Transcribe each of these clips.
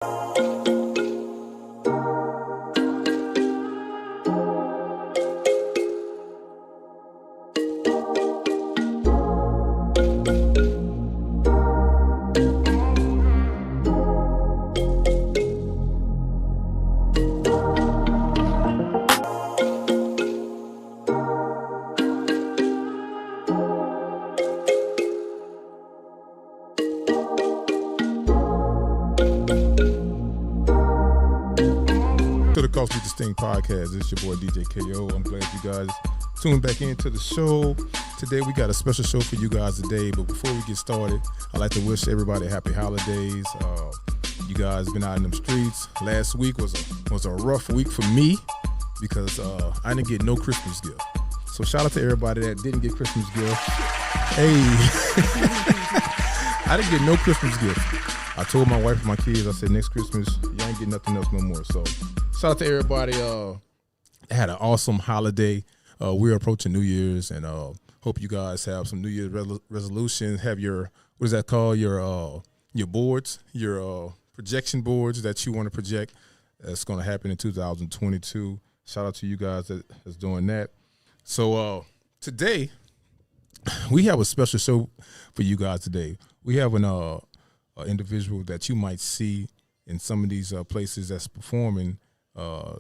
To the Coffee Distinct Podcast. This is your boy DJ KO. I'm glad you guys tuned back into the show. Today we got a special show for you guys today, but before we get started, I'd like to wish everybody happy holidays. You guys been out in them streets. Last week was a rough week for me because I didn't get no Christmas gift. So shout out to everybody that didn't get Christmas gift. Hey, I didn't get no Christmas gift. I told my wife and my kids, I said, next Christmas, y'all ain't getting nothing else no more. So shout out to everybody. Had an awesome holiday. We're approaching New Year's, and hope you guys have some New Year's resolutions. Have your, what is that called? Your boards, your projection boards that you want to project. That's going to happen in 2022. Shout out to you guys that's doing that. So today, we have a special show for you guys today. We have an individual that you might see in some of these places that's performing.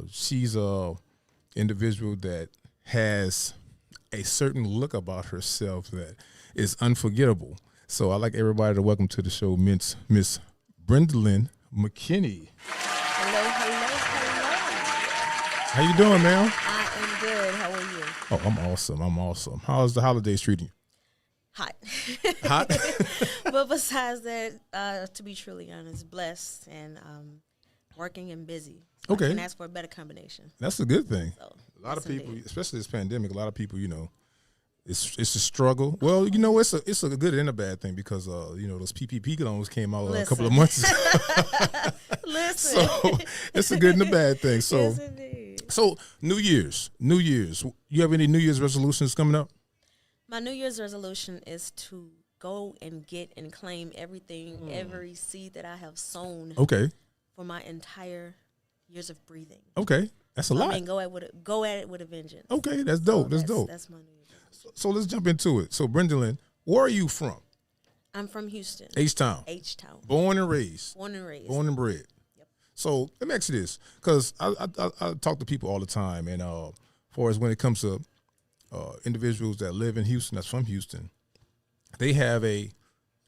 She's a individual that has a certain look about herself that is unforgettable. So I'd like everybody to welcome to the show Miss Brendalynn Mckinny. Hello. How you doing, ma'am? I am good. How are you? Oh, I'm awesome. How's the holidays treating you? Hot. Hot? But besides that, to be truly honest, blessed and working and busy. Okay. I can ask for a better combination. That's a good thing. So, a lot of people, indeed. especially this pandemic, a lot of people, it's a struggle. Well, it's a good and a bad thing because those PPP loans came out a couple of months ago. Listen. So it's a good and a bad thing. So, yes, indeed. So New Year's. You have any New Year's resolutions coming up? My New Year's resolution is to go and get and claim everything, every seed that I have sown. Okay. For my entire years of breathing. Okay, that's a lot. I mean, go at it with a vengeance. Okay, that's dope. So that's dope. That's my New Year's resolution. So let's jump into it. So Brendalynn, where are you from? I'm from Houston. H-Town. H-Town. Born and raised. Born and raised. Born and bred. Yep. So let me ask you this, because I talk to people all the time, and as far as when it comes to individuals that live in Houston, that's from Houston, they have a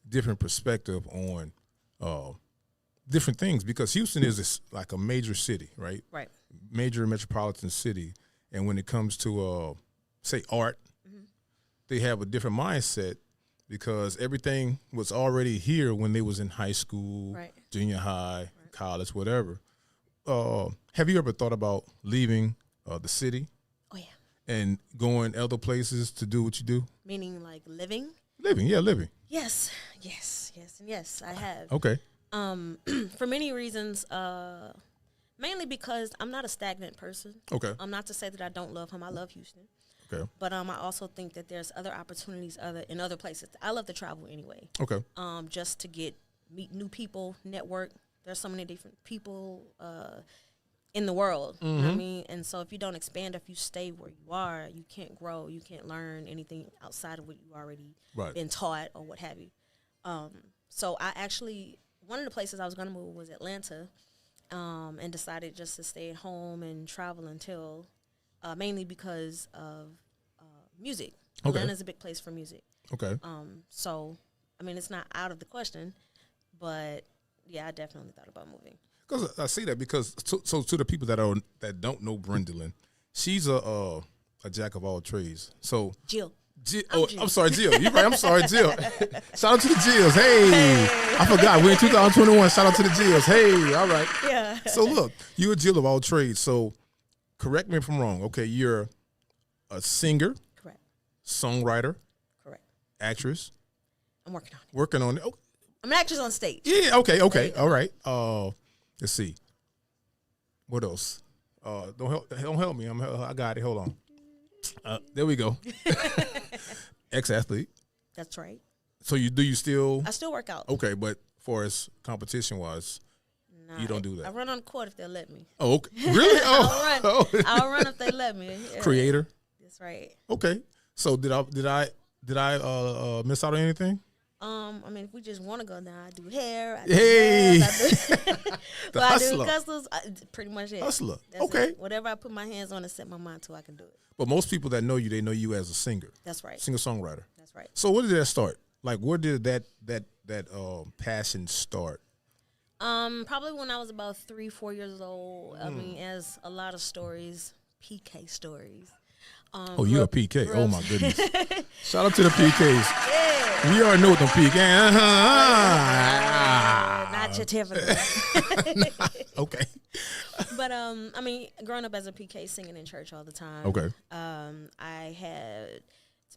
different perspective on different things because Houston is like a major city, right? Right. Major metropolitan city, and when it comes to say art, they have a different mindset because everything was already here when they was in high school, right. junior high, college, whatever. Have you ever thought about leaving the city? Oh yeah. And going other places to do what you do? Meaning like living? Living. Yes, and yes, I have. Okay. For many reasons, mainly because I'm not a stagnant person. Okay. Not to say that I don't love home. I love Houston. Okay. But I also think that there's other opportunities in other places. I love to travel anyway. Okay. Just to meet new people, network. There's so many different people in the world. You know what I mean? And so if you don't expand, if you stay where you are, you can't grow. You can't learn anything outside of what you already been taught or what have you. So I actually, one of the places I was going to move was Atlanta, and decided just to stay at home and travel until, mainly because of music. Okay. Atlanta's a big place for music. Okay. So, I mean, it's not out of the question, but yeah, I definitely thought about moving. Because I see that because so to the people that don't know Brendalynn, she's a jack of all trades. So Jill. I'm sorry, Jill. You're right. I'm sorry, Jill. Shout out to the Jills. Hey, I forgot. We're in 2021. Shout out to the Jills. Hey, all right. Yeah. So look, you're a Jill of all trades. So correct me if I'm wrong. Okay, you're a singer. Correct. Songwriter. Correct. Actress. I'm working on it. Working on it. Oh. I'm an actress on stage. Yeah. Okay. All right. Let's see. What else? Don't help me. I got it. Hold on. There we go. Ex-athlete. That's right. So you still? I still work out. Okay, but for as competition wise, You don't do that. I run on the court if they'll let me. Oh, okay. Really? Oh, I'll run if they let me. Yeah. Creator. That's right. Okay. So did I miss out on anything? I mean, if we just want to go down, I do hair. I Hey. do I do customs. Pretty much it. Hustler. That's Okay. it. Whatever I put my hands on and set my mind to, I can do it. But most people that know you, they know you as a singer. That's right. Singer-songwriter. That's right. So where did that start? Like, where did that passion start? Probably when I was about 3-4 years old. I mean, as a lot of stories, PK stories. Oh, you're a PK. Oh, my goodness. Shout out to the PKs. Yeah. We already know what them PK. Not your typical. Okay. But, I mean, growing up as a PK, singing in church all the time. Okay. I had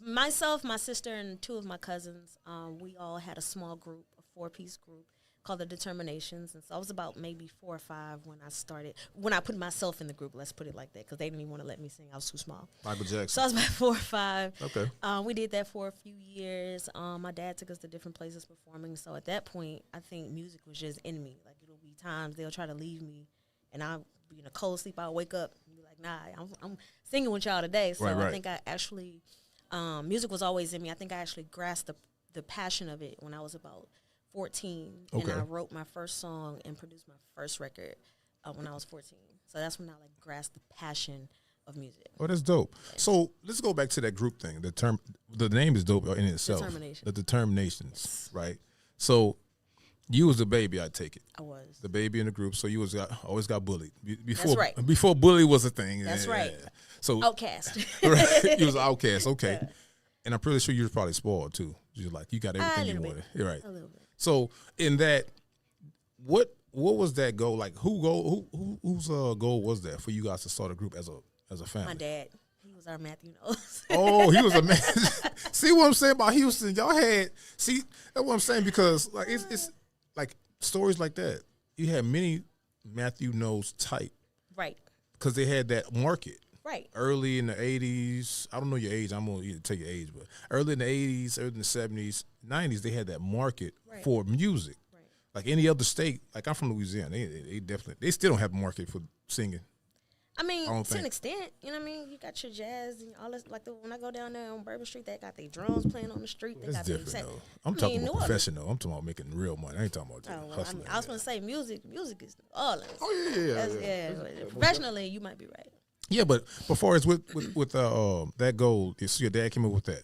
myself, my sister, and 2 of my cousins. We all had a small group, a 4-piece group called the Determinations. And so I was about maybe 4 or 5 when I put myself in the group, let's put it like that, because they didn't even want to let me sing. I was too small. Michael Jackson. So I was about 4 or 5. Okay. We did that for a few years. My dad took us to different places performing. So at that point, I think music was just in me. Like, it'll be times they'll try to leave me, and I'll be in a cold sleep. I'll wake up and be like, nah, I'm singing with y'all today. So right. I think I actually, music was always in me. I think I actually grasped the passion of it when I was about 14, okay. and I wrote my first song and produced my first record when I was 14. So that's when I grasped the passion of music. Oh, that's dope. Yeah. So let's go back to that group thing. The name is dope in itself. The Determinations, yes. Right? So you was the baby, I take it. I was the baby in the group. So you always got bullied before. That's right. Before bully was a thing. That's right. So outcast. Right. You was an outcast. Okay. Yeah. And I'm pretty sure you was probably spoiled too. You're like, you got everything you wanted. You're right. A little bit. So in that, what was that goal? Like whose goal was that for you guys to start a group as a family? My dad. He was our Matthew Knowles. Oh, he was a man. See what I'm saying about Houston? Y'all had that's what I'm saying, because like it's like stories like that. You had many Matthew Knowles type, right? Because they had that market. Right. Early in the 80s, I don't know your age. I'm going to tell your age, but early in the 80s, early in the 70s, 90s, they had that market for music. Right. Like any other state, like I'm from Louisiana, they still don't have a market for singing. I mean, to an extent, you know what I mean? You got your jazz and all this. Like when I go down there on Bourbon Street, they got their drums playing on the street. They got different, though. I'm talking about professional. I'm talking about making real money. I ain't talking about hustling. I was going to say music is New Orleans. Oh, yeah. Professionally, you might be right. Yeah, but before it's with that goal, it's your dad came up with that.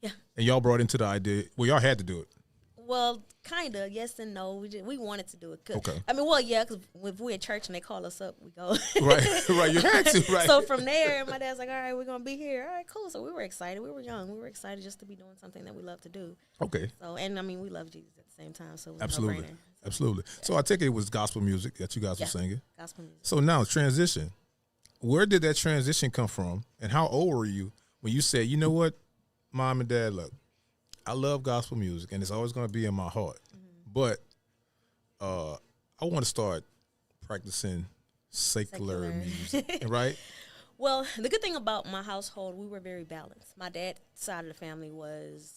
Yeah. And y'all brought into the idea. Well, y'all had to do it. Well, kind of, yes and no. We wanted to do it. Okay. I mean, well, yeah, because if we're at church and they call us up, we go. Right. You had to, right. So from there, my dad's like, all right, we're going to be here. All right, cool. So we were excited. We were young. We were excited just to be doing something that we love to do. Okay. So, and I mean, we love Jesus at the same time. So it was absolutely. a no-brainer. Absolutely. Yeah. So I take it was gospel music that you guys were singing. Gospel music. So now transition. Where did that transition come from, and how old were you when you said, you know what, Mom and Dad, look, I love gospel music, and it's always going to be in my heart, but I want to start practicing secular music, right? Well, the good thing about my household, we were very balanced. My dad's side of the family was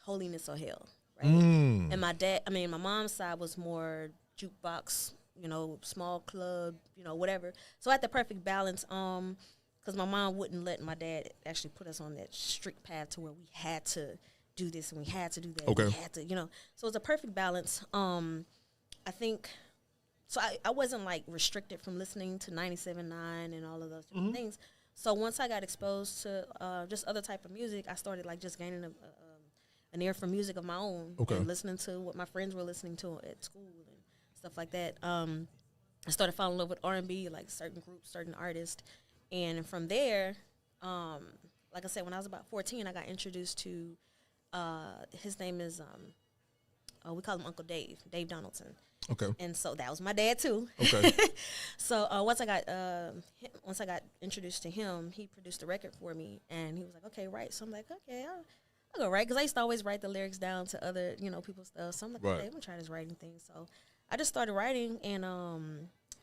holiness or hell, right? And my mom's side was more jukebox, small club, whatever. So I had the perfect balance, because my mom wouldn't let my dad actually put us on that strict path to where we had to do this and we had to do that. Okay. We had to, so it's a perfect balance. I think, so I wasn't restricted from listening to 97.9 and all of those different things. So once I got exposed to just other type of music, I started just gaining an ear for music of my own, and listening to what my friends were listening to at school and stuff like that. I started falling in love with R&B, like certain groups, certain artists. And from there, like I said, when I was about 14, I got introduced to, his name is, we call him Uncle Dave Donaldson. Okay. And so that was my dad too. Okay. So once I got introduced to him, he produced a record for me, and he was like, okay, write. So I'm like, okay, I'll go write, because I used to always write the lyrics down to other, people's stuff. So I'm like, okay, I'm gonna try this writing thing. So I just started writing, and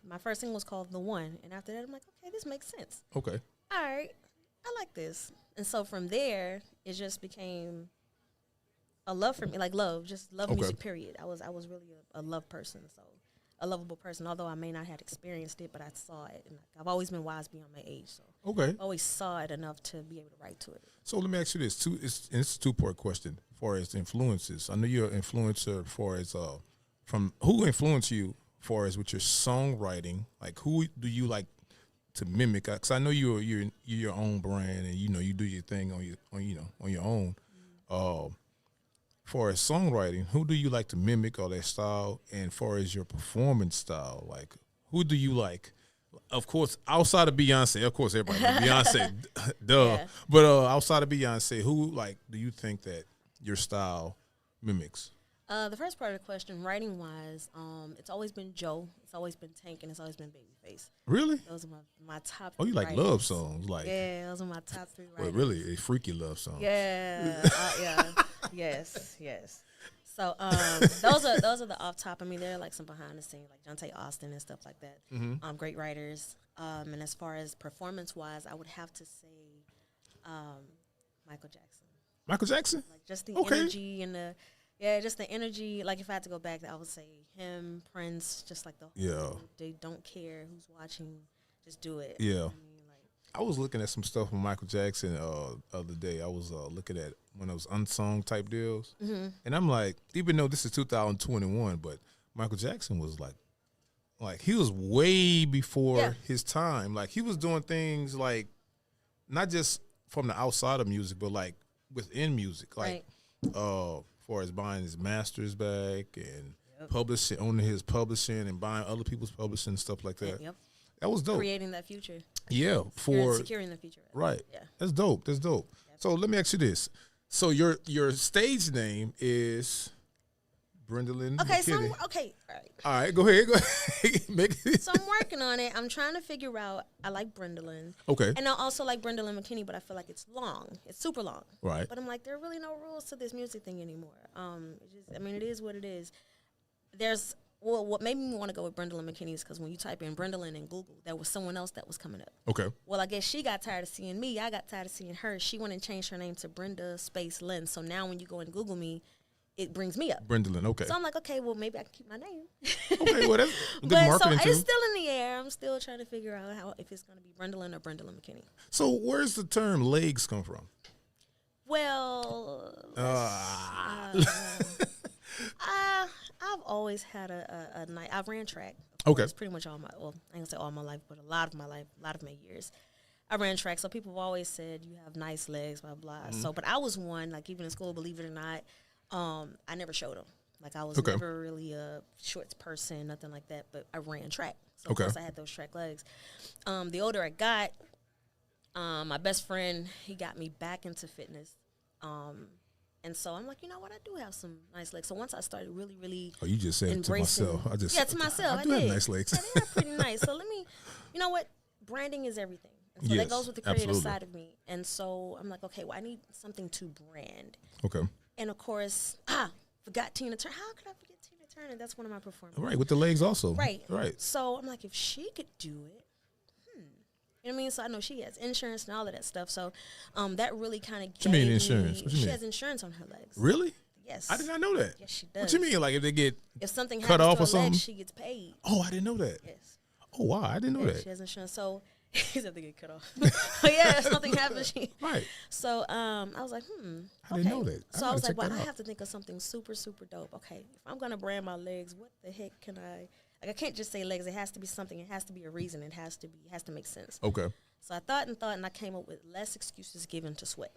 my first single was called The One. And after that, I'm like, okay, this makes sense. Okay. All right, I like this. And so from there, it just became a love for me, just love music, period. I was really a love person. So a lovable person. Although I may not have experienced it, but I saw it, and I've always been wise beyond my age. So Okay. I always saw it enough to be able to write to it. So let me ask you this: it's a two-part question. As far as influences, I know you're an influencer. As far as from who influenced you, as far as with your songwriting, like who do you like to mimic? Because I know you're your own brand, and you do your thing on your own. Far as songwriting, who do you like to mimic or their style? And far as your performance style, like who do you like? Of course, outside of Beyonce, of course, everybody like Beyonce, duh. Yeah. But outside of Beyonce, who like do you think that your style mimics? The first part of the question, writing wise, it's always been Joe, it's always been Tank, and it's always been Babyface. Really? Those are my top. Oh, you like writers. love songs, like Yeah, those are my top 3 well, writers. really a freaky love song. Yeah, yeah, yes. So those are the off top. I mean, there are like some behind the scenes, like Jonte Austin and stuff like that. Great writers. And as far as performance wise, I would have to say Michael Jackson. Michael Jackson? Like just the Okay. energy and just the energy. Like if I had to go back, I would say him, Prince, just like the whole, they don't care who's watching, just do it. Yeah. You know what I mean? Like, I was looking at some stuff from Michael Jackson the other day. I was looking at one of those unsung type deals, and I'm like, even though this is 2021, but Michael Jackson was like he was way before his time. Like he was doing things like not just from the outside of music, but like within music, like far as buying his masters back and publishing, owning his publishing and buying other people's publishing and stuff like that. Yep. That was dope. Creating that future. Yeah, You're securing the future. Right. Yeah. That's dope. That's dope. So let me ask you this. So your stage name is Brendalynn Mckinny. All right, go ahead. So I'm working on it. I'm trying to figure out. I like Brendalynn. Okay. And I also like Brendalynn Mckinny, but I feel like it's long. It's super long. Right. But I'm like, there are really no rules to this music thing anymore. It is what it is. What made me want to go with Brendalynn Mckinny is because when you type in Brendalynn in Google, there was someone else that was coming up. Okay. Well, I guess she got tired of seeing me. I got tired of seeing her. She went and changed her name to Brenda Space Lynn. So now when you go and Google me, it brings me up. Brendalynn, okay. So I'm like, okay, well, maybe I can keep my name. Okay, well, that's good But marketing so too. it's still in the air. I'm still trying to figure out if it's going to be Brendalynn or Brendalynn Mckinny. So where's the term legs come from? Well, I've always had a night. I ran track. Okay. It's pretty much I ain't gonna say all my life, but a lot of my years. I ran track, so people have always said you have nice legs, blah blah. So, but I was one, like even in school, believe it or not, I never showed them. Like I was never really a shorts person, nothing like that. But I ran track, so of course I had those track legs. The older I got, my best friend, he got me back into fitness. And so I'm like, you know what? I do have some nice legs. So once I started really Oh, you just said it to myself. to myself. I do have nice legs. Yeah, they are pretty nice. So let me, you know what? Branding is everything. And so that goes with the creative side of me. And so I'm like, okay, well, I need something to brand. Okay. And of course, forgot Tina Turner. How could I forget Tina Turner? That's one of my performers. Right, with the legs also. Right. Right. So I'm like, if she could do it, you know what I mean? So I know she has insurance and all of that stuff. So that really kind of What you mean insurance? What you she mean? has insurance on her legs. Really? Yes. I did not know that. Yes, she does. What you mean? Like if they get If something cut happens off to or her something? legs, she gets paid. Oh, I didn't know that. Yes. Oh wow, I didn't know Yeah, that. she has insurance. So if they get cut off. But yeah, if something happens, Right. So I was like, I didn't know that. So I was like, well, I out. have to think of something super, super dope. Okay, if I'm gonna brand my legs, what the heck can I? Like, I can't just say legs. It has to be something. It has to be a reason. It has to make sense. Okay. So I thought, and I came up with less excuses given to sweat.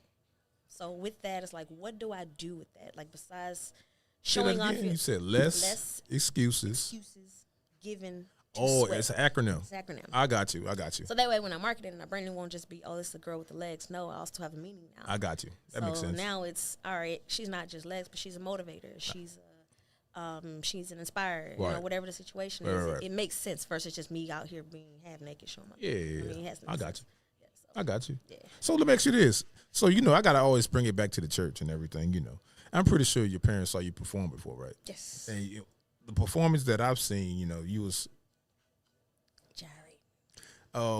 So with that, it's like, what do I do with that? Like besides showing off, you said less excuses given. Oh, sweat. it's an acronym. It's an acronym. I got you. So that way, when I market it and I brand it, won't just be, oh, this is a girl with the legs. No, I also have a meaning now. I got you. That makes sense. So now it's, all right, she's not just legs, but she's a motivator. She's an inspirer. Right. You know, whatever the situation is, it makes sense versus just me out here being half naked showing my I got you. Yeah, so. I got you. Yeah. So let me ask you this. So, I got to always bring it back to the church and everything, I'm pretty sure your parents saw you perform before, right? Yes. And the performance that I've seen, you was... Jerry.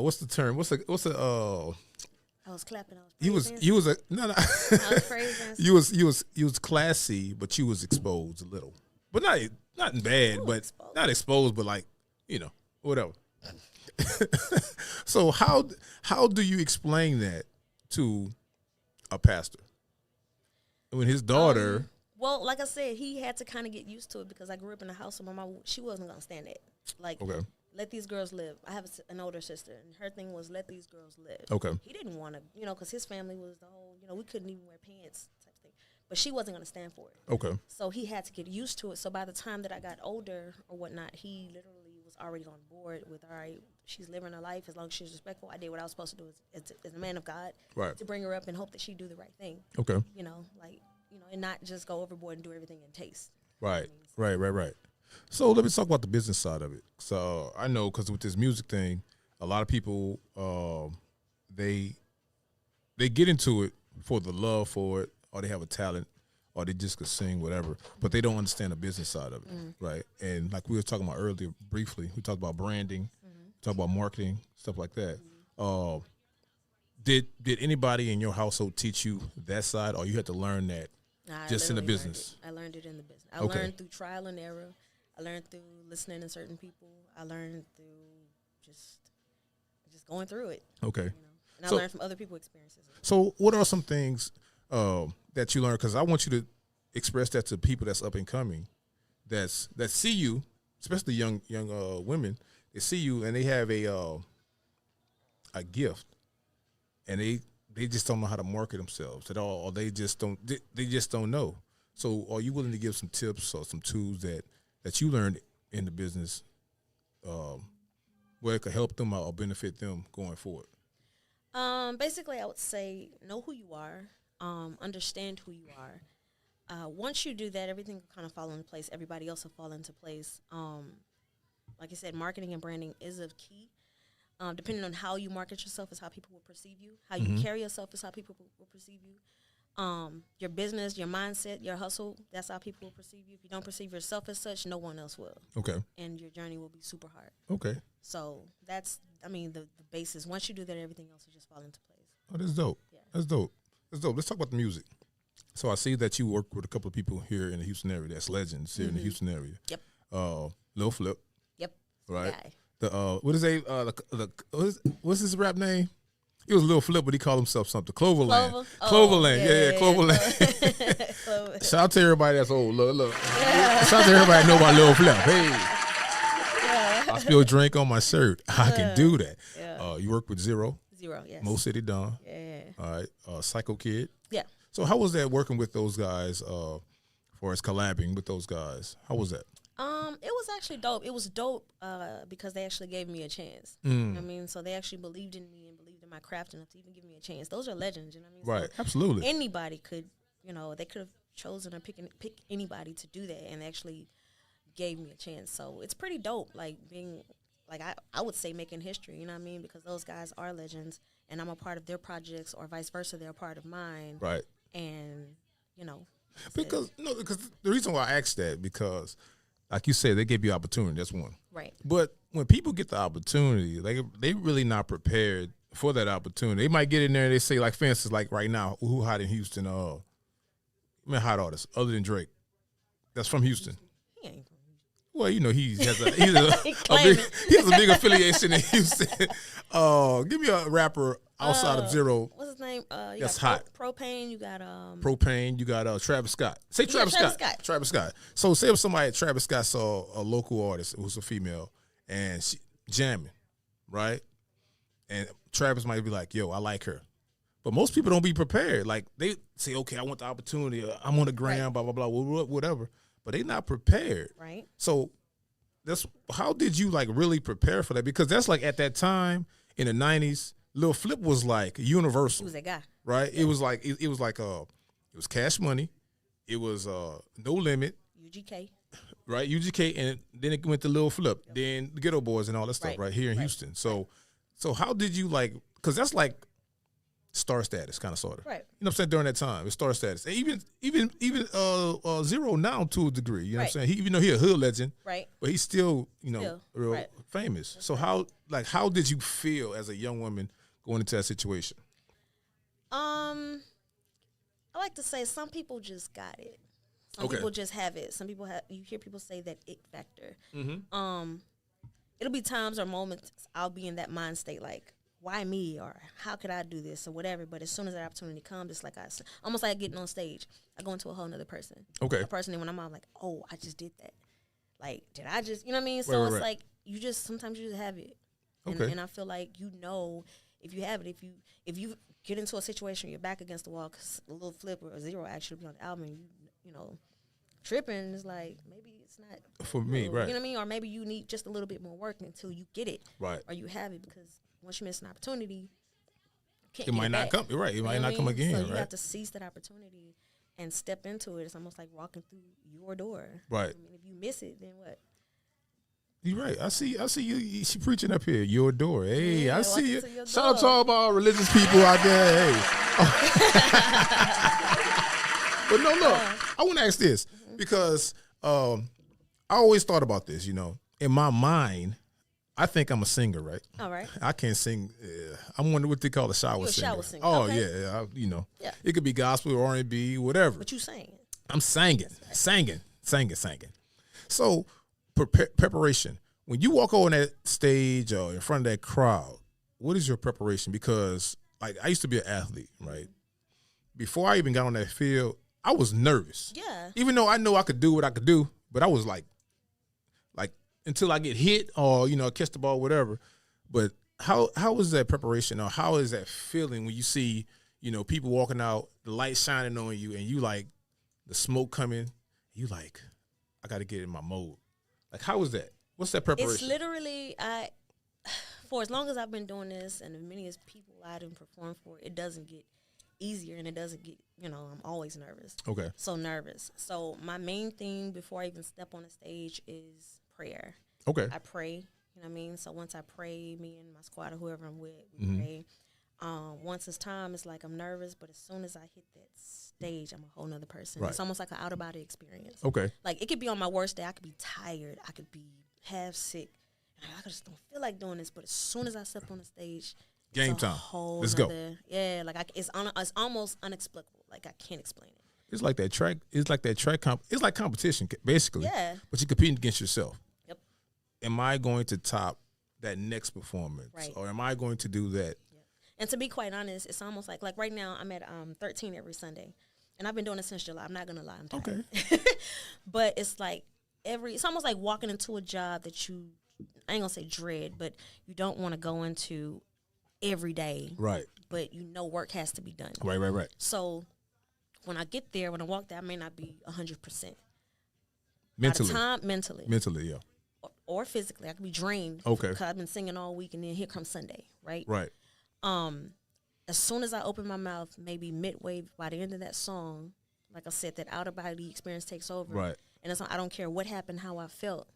What's the term? What's the I was clapping. I was you was a no. I was praise dancing. you was classy, but you was exposed a little. but not bad, Ooh, but exposed. not exposed, but like, whatever. So how do you explain that to a pastor when his daughter? Well, like I said, he had to kind of get used to it because I grew up in a house where my mom, she wasn't gonna stand it. Like, Okay. let these girls live. I have an older sister, and her thing was let these girls live. Okay. He didn't want to, because his family was the whole, we couldn't even wear pants type thing. But she wasn't gonna stand for it. Okay. So he had to get used to it. So by the time that I got older or whatnot, he literally was already on board with, all right, she's living her life as long as she's respectful. I did what I was supposed to do as a man of God, Right. to bring her up and hope that she do the right thing. Okay. And not just go overboard and do everything in taste. Right. Right. So let me talk about the business side of it. So I know because with this music thing, a lot of people they get into it for the love for it, or they have a talent, or they just could sing, whatever, but they don't understand the business side of it, right? And like we were talking about earlier, briefly, we talked about branding, talked about marketing, stuff like that. Did anybody in your household teach you that side, or you had to learn that just in the business? I learned it in the business. I Okay. learned through trial and error. I learned through listening to certain people. I learned through just going through it. Okay. And So- I learned from other people's experiences. So what are some things that you learned? Because I want you to express that to people that's up and coming, that see you, especially young women. They see you and they have a gift, and they just don't know how to market themselves at all, or they just don't know. So are you willing to give some tips or some tools that you learned in the business, where it could help them or benefit them going forward? Basically, I would say know who you are, understand who you are. Once you do that, everything will kind of fall into place. Everybody else will fall into place. Like I said, marketing and branding is a key. Depending on how you market yourself is how people will perceive you. How you carry yourself is how people will perceive you. Your business, your mindset, your hustle, that's how people will perceive you. If you don't perceive yourself as such, no one else will. Okay. And your journey will be super hard. Okay. So that's, the basis. Once you do that, everything else will just fall into place. Oh, that's dope. Yeah. That's dope. Let's talk about the music. So I see that you work with a couple of people here in the Houston area. That's legends here in the Houston area. Yep. Lil Flip. Yep. Right. Guy. What's his rap name? It was Lil Flip, but he called himself something. Cloverland. Clover? Cloverland. Oh, Yeah, yeah. Cloverland. Clover. Shout out to everybody that's old. Look. Shout out to everybody that know about Lil Flip. Hey. I spill drink on my shirt. I can do that. Yeah. You work with Zero, Yes. Mo City Don. Yeah. All right. Psycho Kid. Yeah. So how was that working with those guys, for as collabing with those guys? How was that? It was actually dope. It was dope because they actually gave me a chance. You know what I mean? So they actually believed in me and believed in my craft enough to even give me a chance. Those are legends, you know what I mean? Right. So Absolutely. anybody could, they could have chosen to pick anybody to do that, and they actually gave me a chance. So it's pretty dope, like being, like I would say making history, you know what I mean? Because those guys are legends, and I'm a part of their projects, or vice versa, they're a part of mine. Right. And, Because the reason why I asked that, because like you said, they gave you opportunity. That's one. Right. But when people get the opportunity, they really not prepared for that opportunity. They might get in there and they say, like, for instance, like right now, who hot in Houston? Hot artists other than Drake, that's from Houston. He ain't. Well, he has a Claim he has a big affiliation in Houston. Give me a rapper outside of Zero. What's his name? You That's got hot. Propane. You got Propane. You got Travis Scott. Say Travis Travis Scott. Scott. Travis Scott. So say if somebody at Travis Scott saw a local artist who's a female and she jamming, right? And Travis might be like, "Yo, I like her," but most people don't be prepared. Like they say, "Okay, I want the opportunity. I'm on the gram, blah blah blah, whatever." But they not prepared. right. So how did you like really prepare for that? Because that's like at that time in the 90s, Lil Flip was like universal. He was that guy. Right? It was like it was Cash Money. It was No Limit, UGK. right? UGK, and then it went to Lil Flip, then the Ghetto Boys and all that stuff, right here in Right. Houston. So how did you like? Because that's like star status, kind of sort of. Right. You know what I'm saying? During that time, it's star status. And even Zero now to a degree. You know what I'm Right. saying? Even though he a hood legend, Right. but he's still real right. famous. So how did you feel as a young woman going into that situation? I like to say some people just got it. Some people just have it. Some people have. You hear people say that it factor. It'll be times or moments I'll be in that mind state, like, why me, or how could I do this, or whatever. But as soon as that opportunity comes, it's like almost like getting on stage. I go into a whole nother person. Okay. A person, and when I'm out, like, oh, I just did that. Like, did I just, you know what I mean? So it's like sometimes you just have it. And I feel like if you have it, if you get into a situation, you're back against the wall, because a little flip or a zero actually be on the album, and you know, tripping is like, maybe it's not for me, right? You know what I mean? Or maybe you need just a little bit more work until you get it, right? Or you have it, because once you miss an opportunity, it might not come. Right? It might not come again. So you have to seize that opportunity and step into it. It's almost like walking through your door, right? I mean, if you miss it, then what? You're right. I see you. She preaching up here. Your door. Hey, I see you. Shout out to all our religious people out there. Hey. But no, look. I want to ask this because I always thought about this. You know, in my mind, I think I'm a singer, right? All right. I can't sing. I'm wondering what they call a shower singer. Shower singer. Oh yeah. You know. Yeah. It could be gospel or R&B, whatever. But you sing. I'm singing. So. Preparation. When you walk on that stage or in front of that crowd, what is your preparation? Because like I used to be an athlete, right? Before I even got on that field, I was nervous. Yeah. Even though I know I could do what I could do, but I was like until I get hit or catch the ball, whatever. But how is that preparation, or how is that feeling when you see people walking out, the light shining on you, and you like the smoke coming, you like I got to get in my mode. Like, how is that? What's that preparation? It's literally, for as long as I've been doing this, and as many as people I didn't perform for, it doesn't get easier, and it doesn't get, I'm always nervous. Okay. So nervous. So my main thing before I even step on the stage is prayer. Okay. I pray, you know what I mean? So once I pray, me and my squad or whoever I'm with, we pray. Once it's time, it's like I'm nervous, but as soon as I hit that stage, I'm a whole nother person. Right. It's almost like an out-of-body experience. Okay. Like, it could be on my worst day. I could be tired. I could be half sick. I just don't feel like doing this, but as soon as I step on the stage, game time. Let's go. Yeah, like it's almost inexplicable. Like, I can't explain it. It's like that track. It's like competition, basically. Yeah. But you're competing against yourself. Yep. Am I going to top that next performance, right, or am I going to do that? And to be quite honest, it's almost like right now I'm at 13 every Sunday, and I've been doing it since July. I'm not gonna lie, I'm tired. Okay. But it's like it's almost like walking into a job that I ain't gonna say dread, but you don't want to go into every day. Right. But work has to be done. Right. So when I get there, when I walk there, I may not be 100%. Mentally. Mentally, yeah. Or physically, I could be drained. Okay. Because I've been singing all week, and then here comes Sunday, right? Right. As soon as I open my mouth, maybe midway by the end of that song, like I said, that out of body experience takes over. Right. And I don't care what happened, how I felt,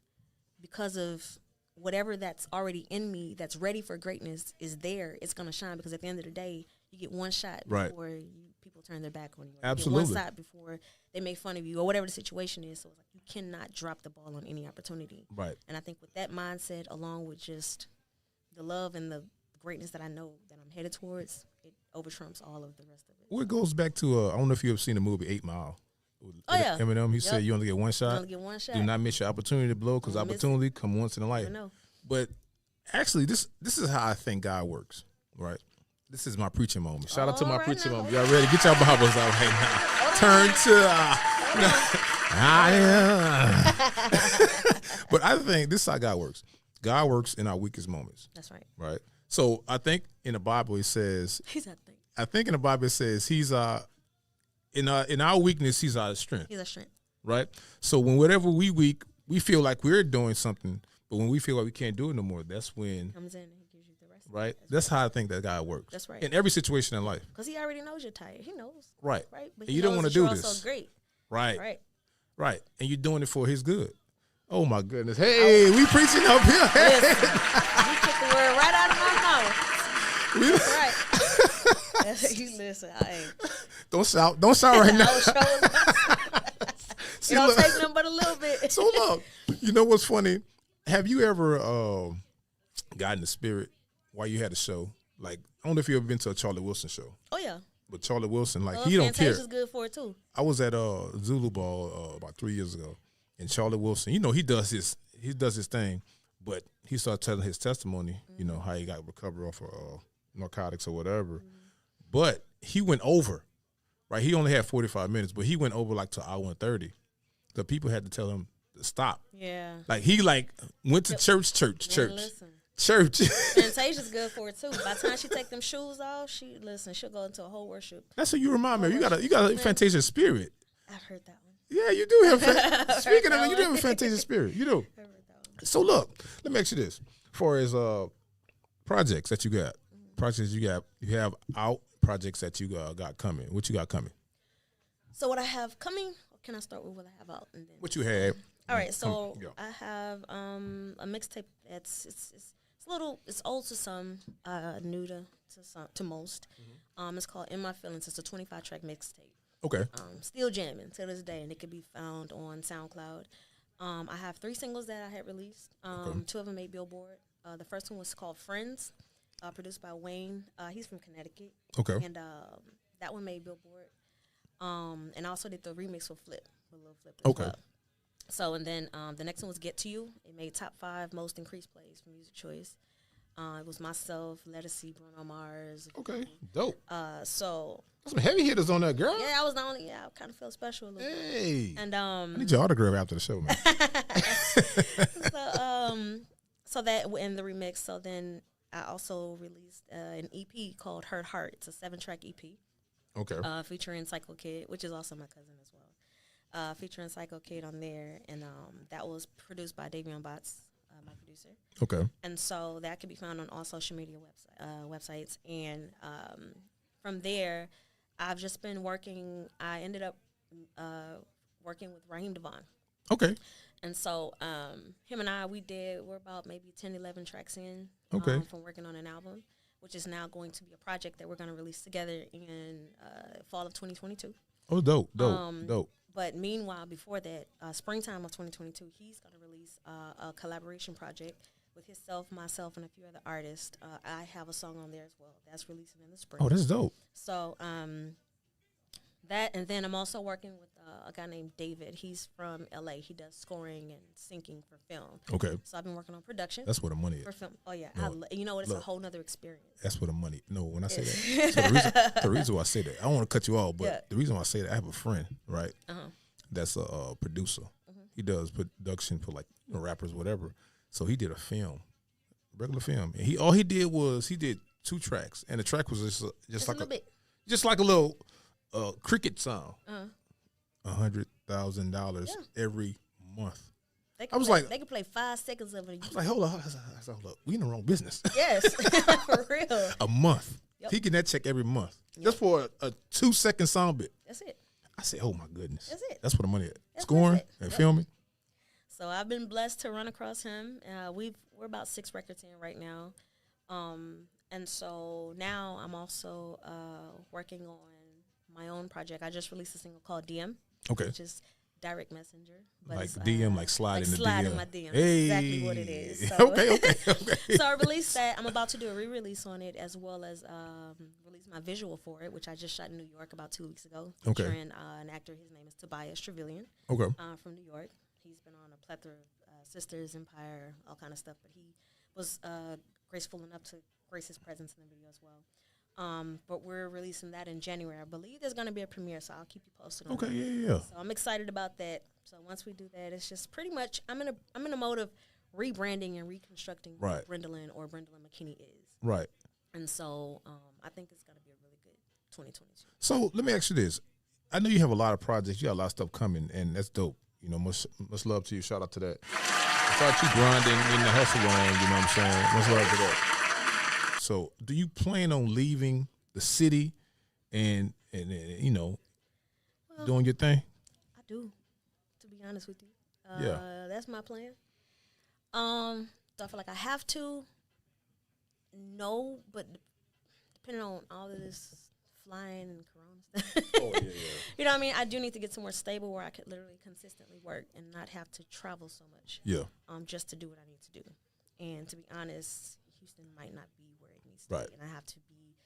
because of whatever that's already in me that's ready for greatness is there. It's gonna shine, because at the end of the day, you get one shot before people turn their back on you. Absolutely. You get one shot before they make fun of you or whatever the situation is. So it's like you cannot drop the ball on any opportunity. Right. And I think with that mindset, along with just the love and the greatness that I know that I'm headed towards, it overtrumps all of the rest of it. Well, it goes back to I don't know if you've ever seen the movie 8 Mile. Oh yeah, Eminem. He said you only get one shot. You only get one shot. Do not miss your opportunity to blow, because opportunity come once in a life. I know. But actually, this is how I think God works. Right. This is my preaching moment. Shout out to my preaching moment. Y'all ready? Get your Bibles out right now. Turn to. But I think this is how God works. God works in our weakest moments. That's right. Right. So I think in the Bible it says. I think in the Bible it says He's in our weakness He's our strength. He's our strength. Right. So whenever we weak, we feel like we're doing something, but when we feel like we can't do it no more, that's when comes in and He gives you the rest. Right. That's how I think that God works. That's right. In every situation in life. Because He already knows you're tired. He knows. Right. Right. But and you don't want to do this. Also great. Right. Right. Right. And you're doing it for His good. Oh my goodness. Hey, we preaching up here. Hey. Listen, you took the word right out of my mouth. That's right. You listen. I ain't. Don't shout right now. It don't take nothing but a little bit. So look, you know what's funny? Have you ever got in the spirit while you had a show? Like, I don't know if you ever been to a Charlie Wilson show. Oh yeah. but Charlie Wilson, like, Oh, he don't care. Fantasia's good for it too. I was at Zulu Ball about 3 years ago, and Charlie Wilson, you know, he does his thing, but he started telling his testimony, you know, how he got recovered off of narcotics or whatever. But he went over, right? He only had 45 minutes, but he went over like to hour and 30. The people had to tell him to stop. Yeah. Like, he like went to church. Listen. Church. Fantasia's good for it too. By the time she take them shoes off, she'll go into a whole worship. That's what you remind me of. You got a Fantasia spirit. I've heard that one. Yeah, you do have. Speaking of it, you do have a Fantasia spirit. You do. I've heard that one. So look, let me ask you this: far as projects that you got, projects you have out, projects that you got coming. What you got coming? So what I have coming? Or can I start with what I have out and then? What you have? All right, so I have a mixtape that's it's a little, it's old to some, new to most. It's called In My Feelings. It's a 25-track mixtape. Okay. Still jamming to this day, and it can be found on SoundCloud. I have 3 singles that I had released. 2 of them made Billboard. The first one was called Friends, produced by Wayne. He's from Connecticut. Okay. And that one made Billboard. And I also did the remix with Flip, with Lil Flip. Okay. Well. So, and then the next one was Get To You. It made top 5 most increased plays for Music Choice. It was myself, Lettucey, Bruno Mars. Okay. Dope. So Some heavy hitters on that, girl. yeah, I was the only. Yeah, I kind of felt special a little bit. Hey. And I need your autograph after the show, man. so that in the remix. So then I also released an EP called Hurt Heart. It's a 7-track EP. Okay. Featuring Psycho Kid, which is also my cousin as well. Featuring Psycho Kid on there, and that was produced by Davion Botts, my producer. Okay. And so that can be found on all social media websites. And from there, I've just been working. I ended up working with Raheem Devon. Okay. And so him and I, we're about maybe 10, 11 tracks in from working on an album, which is now going to be a project that we're going to release together in fall of 2022. Oh, dope. But meanwhile, before that, springtime of 2022, he's going to release a collaboration project with himself, myself, and a few other artists. I have a song on there as well that's releasing in the spring. Oh, that's dope. So that, and then I'm also working with a guy named David. He's from LA. He does scoring and syncing for film. Okay. So I've been working on production. That's where the money is. For film. Oh, yeah. No, you know what? It's look, a whole nother experience. That's where the money. No, when I say that. So the reason why I say that, I don't want to cut you off, but the reason why I say that, I have a friend, right? That's a producer. He does production for, like, rappers, whatever. So he did a film, regular film, and all he did was he did 2 tracks, and the track was just like a little cricket sound. $100,000 every month. They could play 5 seconds of it. I was like, hold up, we in the wrong business. Yes, for real. A month. Yep. He getting that check every month just for a 2-second sound bit. That's it. I said, oh my goodness. That's it. That's where the money is. Scoring and filming. So I've been blessed to run across him. We're about 6 records in right now. And so now I'm also working on my own project. I just released a single called DM. Okay. Which is direct messenger. But like DM, like slide in the slide DM. in my DM. Hey. Exactly what it is. So, Okay. So I released that. I'm about to do a re-release on it, as well as release my visual for it, which I just shot in New York about 2 weeks ago. Okay. Featuring an actor. His name is Tobias Trevelyan. Okay. From New York. He's been on a plethora of Sisters, Empire, all kind of stuff. But he was graceful enough to grace his presence in the video as well. But we're releasing that in January. I believe there's going to be a premiere, so I'll keep you posted on that. Yeah. So I'm excited about that. So once we do that, it's just pretty much I'm in a mode of rebranding and reconstructing what Brendalynn or Brendalynn Mckinny is. Right. And so I think it's going to be a really good 2022. So let me ask you this. I know you have a lot of projects. You got a lot of stuff coming, and that's dope. You know, much love to you. Shout out to that. I thought you grinding in the hustle on, you know what I'm saying? Much love to that. So do you plan on leaving the city and you know, doing your thing? I do, to be honest with you. That's my plan. Do I feel like I have to? No, but depending on all of this flying and corona stuff. You know what I mean? I do need to get somewhere stable where I could literally consistently work and not have to travel so much. Yeah. Just to do what I need to do. And to be honest, Houston might not be where it needs to be. And I have to be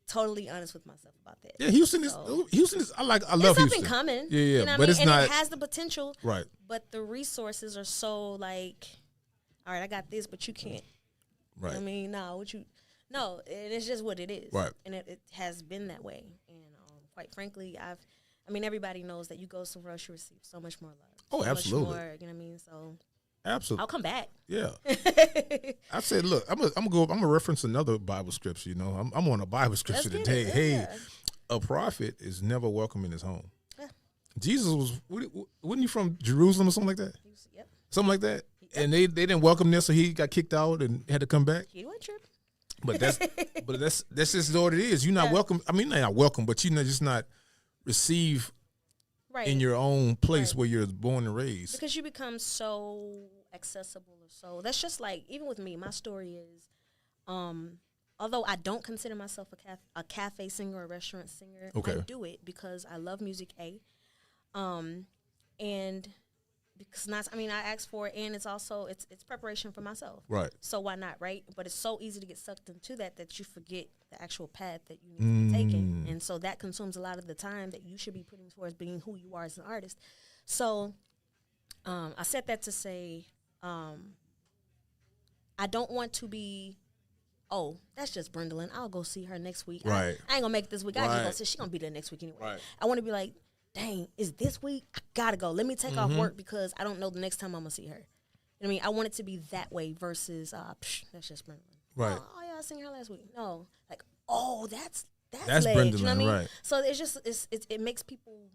totally honest with myself about that. Yeah, Houston is. I love it's Houston. It's something coming. Yeah, you know but what it's I mean? not. And it has the potential. Right. But the resources are so like, all right, I got this, but you can't. Right. I mean, no, and it's just what it is. Right. And it has been that way. And quite frankly, everybody knows that you go somewhere else, you receive so much more love. Oh, so absolutely. Much more, you know what I mean? So absolutely, I'll come back. Yeah. I said, look, I'm gonna reference another Bible scripture. You know, I'm on a Bible scripture today. Yeah. Hey, a prophet is never welcome in his home. Yeah. Jesus wasn't he from Jerusalem or something like that? Yep. Something like that. Yep. And they didn't welcome him, so he got kicked out and had to come back. He went tripping. But that's just what it is. You're not welcome. I mean, not welcome, but you're just not received in your own place where you're born and raised. Because you become so accessible or so. That's just like, even with me, my story is, although I don't consider myself a cafe singer or a restaurant singer, I do it because I love music, and because I asked for it, and it's also it's preparation for myself. Right. So why not, right? But it's so easy to get sucked into that you forget the actual path that you need to be taking, and so that consumes a lot of the time that you should be putting towards being who you are as an artist. So, I said that to say, I don't want to be, oh, that's just Brendalynn. I'll go see her next week. I ain't gonna make it this week. I just gonna say she's gonna be there next week anyway. Right. I want to be like, dang, is this week? I gotta go. Let me take off work because I don't know the next time I'm gonna see her. You know what I mean? I want it to be that way versus that's just Brendalynn. Right. Oh yeah, I seen her last week. No, like, oh, that's Brendalynn, you know what I mean? Right. So it's just it makes people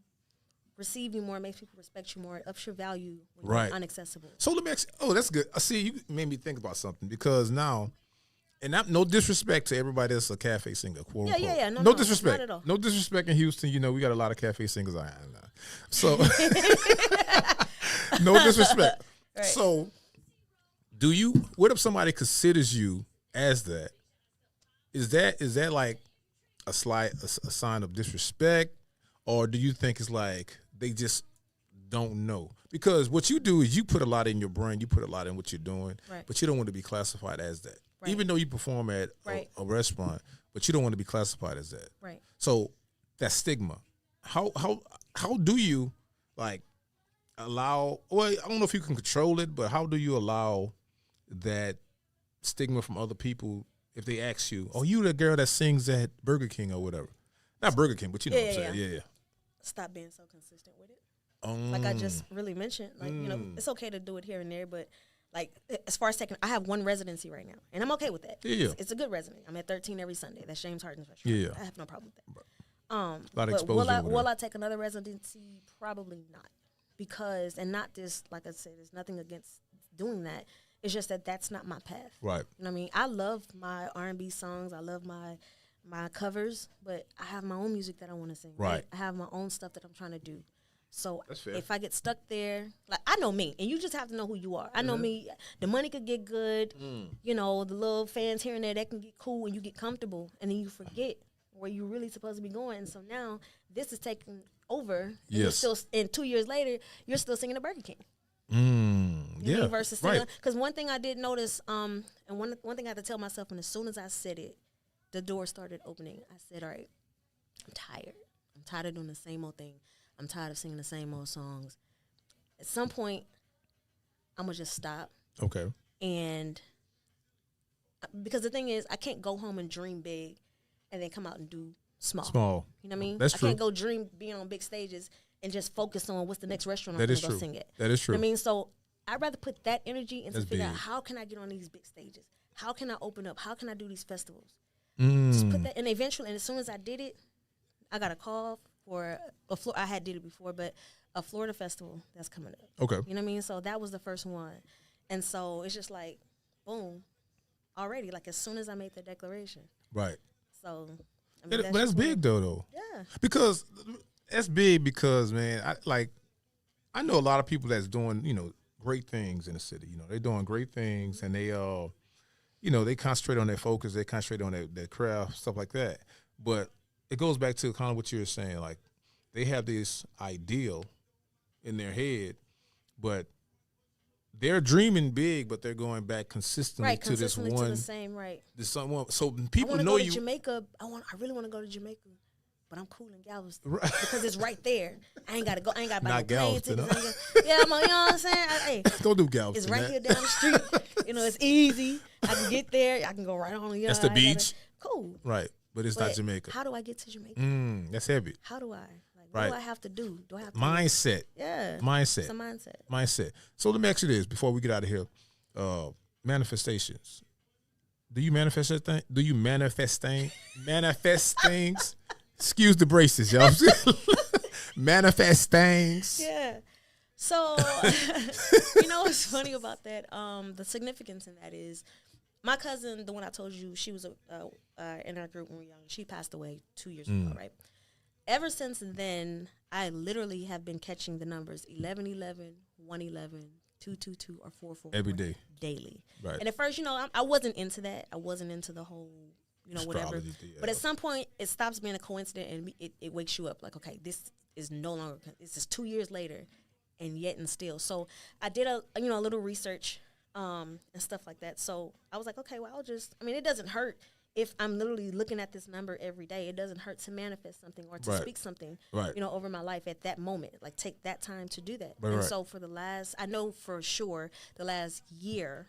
receive you more, it makes people respect you more, it ups your value when you're inaccessible. So let me ask you, that's good. I see you made me think about something because now, and no disrespect to everybody that's a cafe singer. Quote, yeah. No disrespect. Not at all. No disrespect in Houston. You know, we got a lot of cafe singers. So, no disrespect. Right. So, what if somebody considers you as that? Is that like a sign of disrespect? Or do you think it's like they just don't know? Because what you do is you put a lot in your brain, you put a lot in what you're doing, but you don't want to be classified as that. Right. Even though you perform at a restaurant, but you don't want to be classified as that. Right. So that stigma. How do you like allow? Well, I don't know if you can control it, but how do you allow that stigma from other people if they ask you, "Oh, you the girl that sings at Burger King or whatever"? Not Burger King, but you know what I'm saying. Yeah. Stop being so consistent with it. Like I just really mentioned, like you know, it's okay to do it here and there, but. Like, as far as I have one residency right now, and I'm okay with that. Yeah. It's a good residency. I'm at 13 every Sunday. That's James Harden's restaurant. Yeah. I have no problem with that. A lot of exposure. Will I take another residency? Probably not. Because, and not this, like I said, there's nothing against doing that. It's just that that's not my path. Right. You know what I mean? I love my R&B songs. I love my covers, but I have my own music that I want to sing. Right. I have my own stuff that I'm trying to do. So if I get stuck there, like I know me, and you just have to know who you are. I know me. The money could get good, you know, the little fans here and there, that can get cool, and you get comfortable, and then you forget where you're really supposed to be going. And so now this is taking over. And you're still, and 2 years later, you're still singing at Burger King. Yeah, versus singing. Because one thing I did notice, and one thing I had to tell myself, and as soon as I said it, the door started opening. I said, all right, I'm tired. I'm tired of doing the same old thing. I'm tired of singing the same old songs. At some point, I'm going to just stop. Okay. And because the thing is, I can't go home and dream big and then come out and do small. You know what I mean? That's true. I can't go dream being on big stages and just focus on what's the next restaurant I'm going to go sing at. That is true. You know what I mean? So I'd rather put that energy into figure out how can I get on these big stages? How can I open up? How can I do these festivals? Just put that, and eventually, and as soon as I did it, I got a call for I had did it before, but a Florida festival that's coming up. Okay. You know what I mean? So that was the first one. And so it's just like, boom, already, like as soon as I made the declaration. Right. So, I mean, but that's big though. Yeah. Because that's big because, man, I know a lot of people that's doing, you know, great things in the city. You know, they're doing great things and they, you know, they concentrate on their focus, they concentrate on their craft, stuff like that. But it goes back to kind of what you were saying, like they have this ideal in their head, but they're dreaming big, but they're going back consistently to this one. To the same, right. This someone. So people know go to you. Jamaica. I really want to go to Jamaica, but I'm cool in Galveston because it's right there. I ain't got to go. I ain't got to buy no plane tickets. Yeah, you know what I'm saying? Don't do Galveston. It's right here down the street. It's easy. I can get there. I can go right on. That's the beach. Cool. Right, but it's not Jamaica. How do I get to Jamaica? That's heavy. How do I? What do I have to do? Do I have to mindset? Yeah. Mindset. It's a mindset. Mindset. So let me ask you this before we get out of here. Manifestations. Do you manifest that thing? Do you manifest things? Excuse the braces, y'all. Manifest things. Yeah. So, what's funny about that? The significance in that is my cousin, the one I told you, she was in our group when we were young. She passed away 2 years ago, right? Ever since then, I literally have been catching the numbers 1111, 111, 222, or 444 every day, daily. Right. And at first, I wasn't into that. I wasn't into the whole, whatever. Yeah. But at some point, it stops being a coincidence and it wakes you up. Like, okay, this is no longer. This is 2 years later, and yet and still. So I did a little research and stuff like that. So I was like, okay, well, it doesn't hurt. If I'm literally looking at this number every day, it doesn't hurt to manifest something or to speak something, over my life at that moment. Like, take that time to do that. So for I know for sure the last year,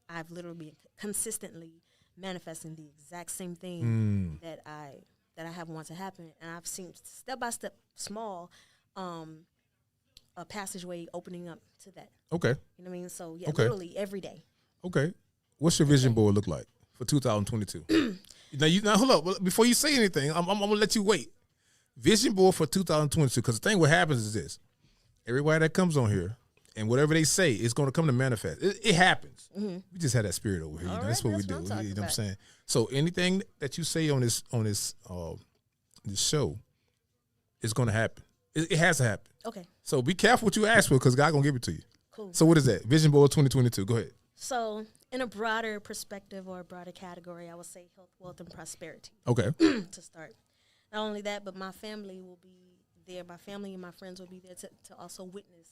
I've literally been consistently manifesting the exact same thing that I have wanted to happen. And I've seen step by step, small, a passageway opening up to that. Okay. You know what I mean? So, yeah, literally every day. Okay. What's your vision board look like for 2022? now hold up. Before you say anything, I'm going to let you wait. Vision board for 2022, because the thing what happens is this. Everybody that comes on here, and whatever they say, it's going to come to manifest. It happens. Mm-hmm. We just have that spirit over here. That's what we do. You know what I'm saying? So anything that you say on this show is going to happen. It has to happen. Okay. So be careful what you ask for, because God going to give it to you. Cool. So what is that? Vision board 2022. Go ahead. So in a broader perspective or a broader category, I would say health, wealth, and prosperity. Okay. To start. Not only that, but my family will be there. My family and my friends will be there to also witness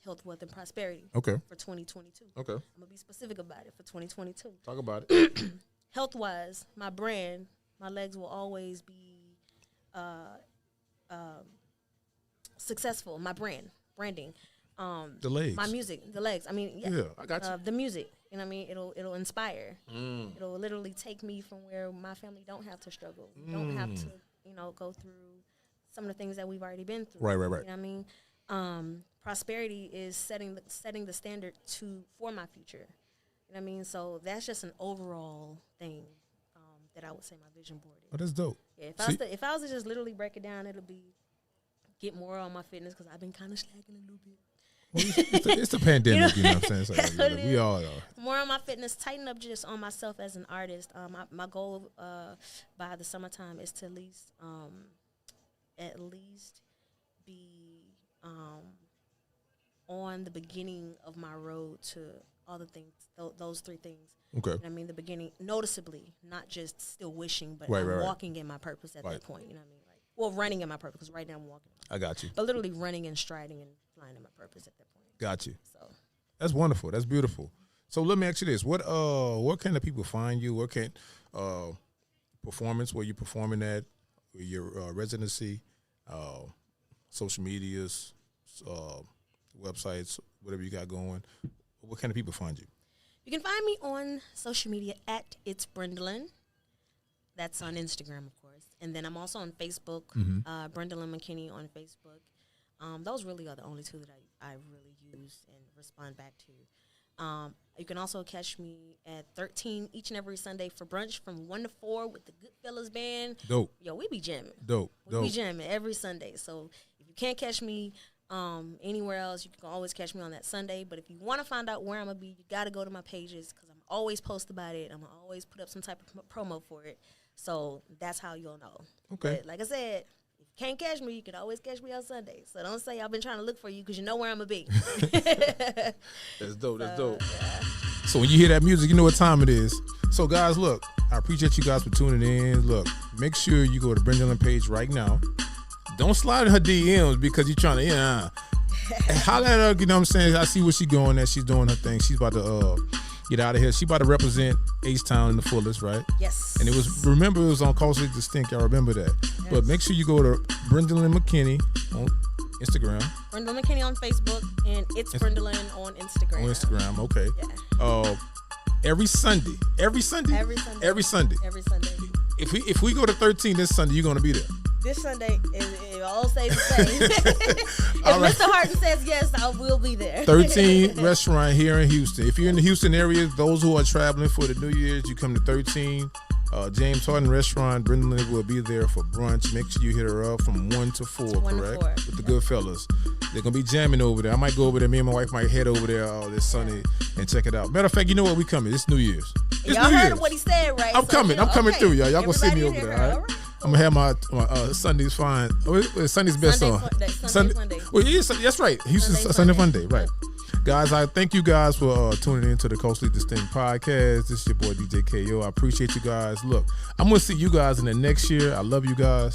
health, wealth, and prosperity. Okay. For 2022. Okay. I'm going to be specific about it for 2022. Talk about it. Health-wise, my brand, my legs will always be successful. My branding. The legs. My music, the legs. I mean, yeah I got you. The music. You know what I mean? It'll inspire. It'll literally take me from where my family don't have to struggle. We don't have to, go through some of the things that we've already been through. Right. You know what I mean? Prosperity is setting the standard for my future. You know what I mean? So that's just an overall thing that I would say my vision board is. Oh, that's dope. Yeah, if I was to just literally break it down, it'll be get more on my fitness, because I've been kind of slacking a little bit. Well, it's the pandemic, you know what I'm saying? So, we all are. More on my fitness, tighten up just on myself as an artist. My goal by the summertime is to at least be on the beginning of my road to all the things, those three things. Okay. You know what I mean? The beginning, noticeably, not just still wishing, but right. walking in my purpose at that point. You know what I mean? Well, running in my purpose, because right now I'm walking. I got you. But literally running and striding and flying in my purpose at that point. Got you. So that's wonderful. That's beautiful. So let me ask you this: where can the people find you? Where can performance? Where you performing at? Your residency, social medias, websites, whatever you got going. Where can the people find you? You can find me on social media at It's Brendalynn. That's on Instagram, of course. And then I'm also on Facebook, Brendalynn Mckinny on Facebook. Those really are the only two that I really use and respond back to. You can also catch me at 13 each and every Sunday for brunch from 1 to 4 with the Goodfellas Band. Dope. Yo, we be jamming. We be jamming every Sunday. So if you can't catch me anywhere else, you can always catch me on that Sunday. But if you want to find out where I'm going to be, you got to go to my pages, because I'm always post about it. I'm going to always put up some type of promo for it. So that's how you'll know. Okay. But like I said, if you can't catch me, you can always catch me on Sunday. So don't say I've been trying to look for you, because you know where I'm going to be. That's dope. That's dope. Yeah. So when you hear that music, you know what time it is. So guys, look, I appreciate you guys for tuning in. Look, make sure you go to Brendalynn page right now. Don't slide in her DMs because you're trying to, Holla at her, you know what I'm saying? I see where she's going at. She's doing her thing. She's about to get out of here. She's about to represent H-Town in the fullest, right? Yes. And it was on Culturally Distinct. Y'all remember that. Yes. But make sure you go to Brendalynn Mckinny on Instagram. Brendalynn Mckinny on Facebook, and it's Brendalynn on Instagram. On Instagram, okay. Yeah. Every Sunday. If we go to 13 this Sunday, you're gonna be there. This Sunday, it all stays the same. If right. Mr. Harden says yes, I will be there. 13 restaurant here in Houston. If you're in the Houston area, those who are traveling for the New Year's, you come to 13. James Harden Restaurant. Brendalynn will be there for brunch. Make sure you hit her up from 1 to 4, correct? With the good fellas. They're going to be jamming over there. I might go over there. Me and my wife might head over there this Sunday and check it out. Matter of fact, you know what? We coming. It's New Year's. Y'all heard what he said, right? I'm coming. I'm coming through, y'all. Y'all going to see me over there, all right? I'm going to have my Sunday's fine. Sunday's best song. Sunday. Well, yes, that's right. Houston Sunday Funday, right. Guys, I thank you guys for tuning in to the Culturally Distinct podcast. This is your boy DJ KO. I appreciate you guys. Look, I'm going to see you guys in the next year. I love you guys.